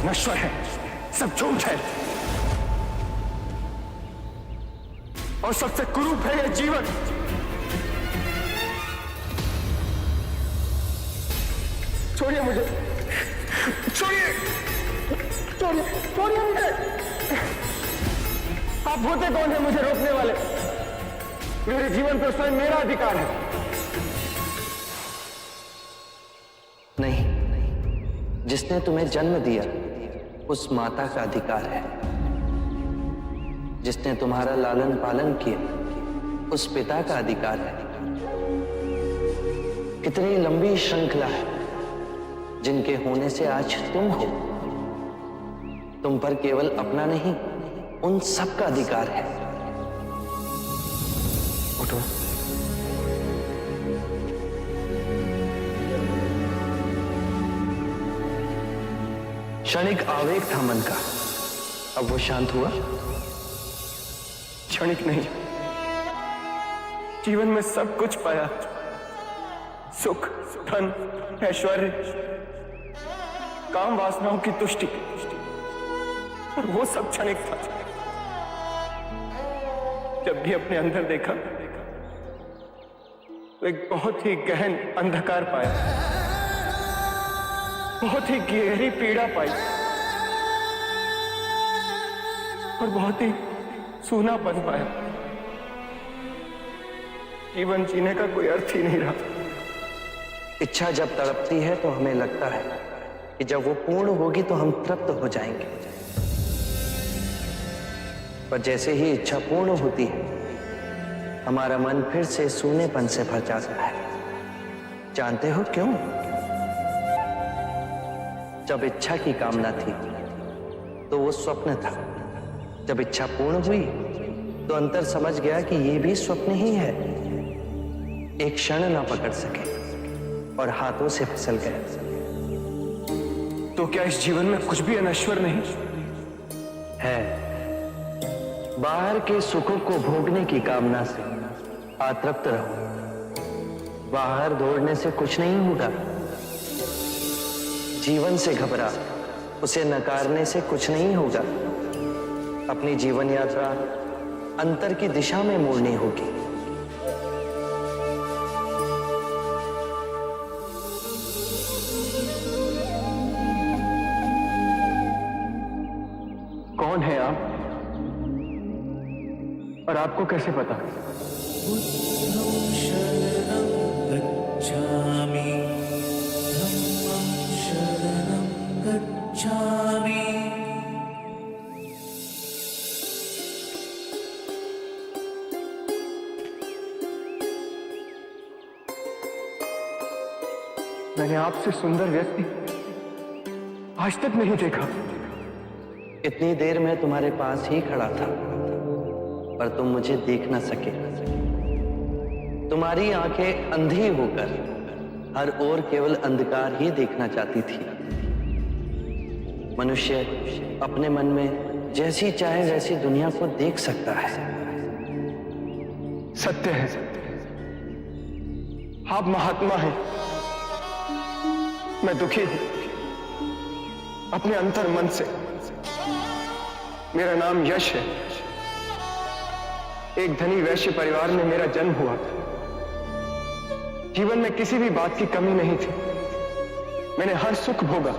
नश्वर है, सब झूठ है और सबसे कुरूप है यह जीवन। छोड़िए मुझे, छोड़िए, छोड़िए, छोड़िए मुझे। आप होते कौन है मुझे रोकने वाले? मेरे जीवन पर स्वयं मेरा अधिकार है। नहीं, जिसने तुम्हें जन्म दिया उस माता का अधिकार है। जिसने तुम्हारा लालन पालन किया उस पिता का अधिकार है। कितनी लंबी श्रृंखला है जिनके होने से आज तुम हो। तुम पर केवल अपना नहीं, उन सब का अधिकार है। उठो। क्षणिक आवेग था मन का, अब वो शांत हुआ? क्षणिक नहीं, जीवन में सब कुछ पाया। सुख, धन, ऐश्वर्य, काम वासनाओं की तुष्टि, और वो सब क्षणिक था। जब भी अपने अंदर देखा तो एक बहुत ही गहन अंधकार पाया, बहुत ही गहरी पीड़ा पाई और बहुत ही सूनापन पाया। जीवन जीने का कोई अर्थ ही नहीं रहा। इच्छा जब तड़पती है तो हमें लगता है कि जब वो पूर्ण होगी तो हम तृप्त हो जाएंगे, पर जैसे ही इच्छा पूर्ण होती है हमारा मन फिर से सूनेपन से भर जाता है। जानते हो क्यों? जब इच्छा की कामना थी तो वो स्वप्न था। जब इच्छा पूर्ण हुई तो अंतर समझ गया कि ये भी स्वप्न ही है। एक क्षण ना पकड़ सके और हाथों से फिसल गए। तो क्या इस जीवन में कुछ भी अनश्वर नहीं है? बाहर के सुखों को भोगने की कामना से आतृप्त रहो। बाहर दौड़ने से कुछ नहीं होगा। जीवन से घबरा, उसे नकारने से कुछ नहीं होगा। अपनी जीवन यात्रा अंतर की दिशा में मोड़नी होगी। कौन है आप और आपको कैसे पता? बुद्धं शरणं गच्छामि, धम्मं शरणं गच्छामि। मैंने आपसे सुंदर व्यक्ति आज तक नहीं देखा। इतनी देर में तुम्हारे पास ही खड़ा था पर तुम मुझे देख न सके। तुम्हारी आंखें अंधी होकर हर ओर केवल अंधकार ही देखना चाहती थी। मनुष्य अपने मन में जैसी चाहे वैसी दुनिया को देख सकता है। सत्य है, आप महात्मा हैं। मैं दुखी हूं अपने अंतर मन से। मेरा नाम यश है। एक धनी वैश्य परिवार में मेरा जन्म हुआ। जीवन में किसी भी बात की कमी नहीं थी। मैंने हर सुख भोगा,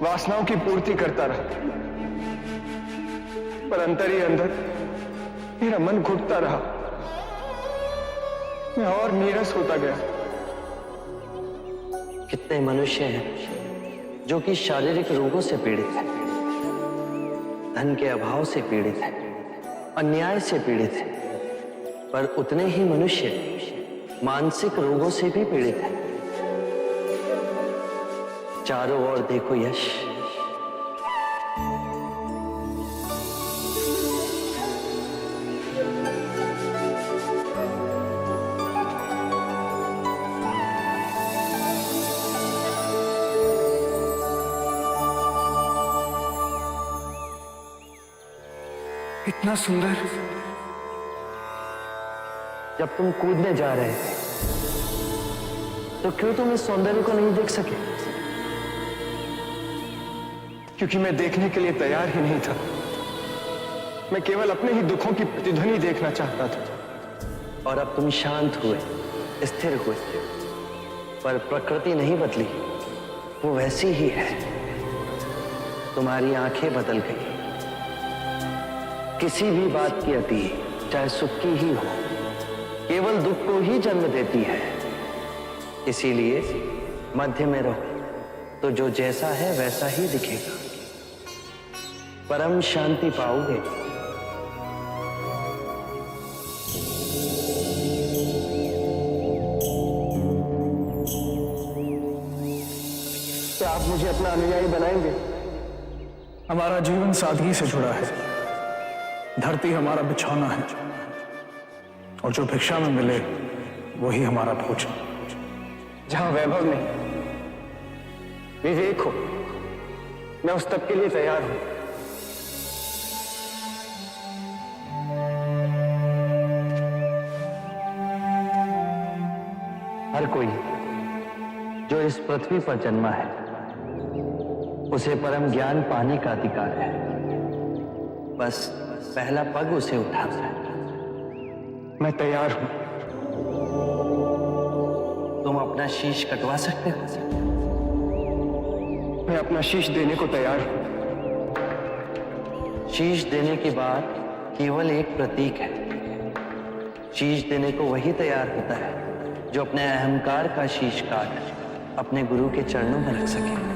वासनाओं की पूर्ति करता रहा, पर अंतर ही अंदर मेरा मन घुटता रहा। मैं और नीरस होता गया। कितने मनुष्य हैं जो कि शारीरिक रोगों से पीड़ित हैं, धन के अभाव से पीड़ित हैं, अन्याय से पीड़ित हैं, पर उतने ही मनुष्य मानसिक रोगों से भी पीड़ित हैं। चारों ओर देखो यश, इतना सुंदर। जब तुम कूदने जा रहे थे तो क्यों तुम इस सौंदर्य को नहीं देख सके? क्योंकि मैं देखने के लिए तैयार ही नहीं था। मैं केवल अपने ही दुखों की प्रतिध्वनि देखना चाहता था। और अब तुम शांत हुए, स्थिर हुए, पर प्रकृति नहीं बदली, वो वैसी ही है। तुम्हारी आंखें बदल गई। किसी भी बात की अति, चाहे सुख की ही हो, केवल दुख को ही जन्म देती है। इसीलिए मध्य में रहो, तो जो जैसा है वैसा ही दिखेगा। परम शांति पाओगे। क्या आप मुझे अपना अनुयायी बनाएंगे? हमारा जीवन सादगी से जुड़ा है। धरती हमारा बिछौना है और जो भिक्षा में मिले वही हमारा भोजन। जहां वैभव नहीं, विवेक हो, मैं उस तब के लिए तैयार हूं। हर कोई जो इस पृथ्वी पर जन्मा है, उसे परम ज्ञान पाने का अधिकार है। बस पहला पग उसे उठाना है। मैं तैयार हूं। तुम अपना शीश कटवा सकते हो। मैं अपना शीश देने को तैयार हूं। शीश देने की बात केवल एक प्रतीक है। शीश देने को वही तैयार होता है जो अपने अहंकार का शीश काट अपने गुरु के चरणों में रख सके।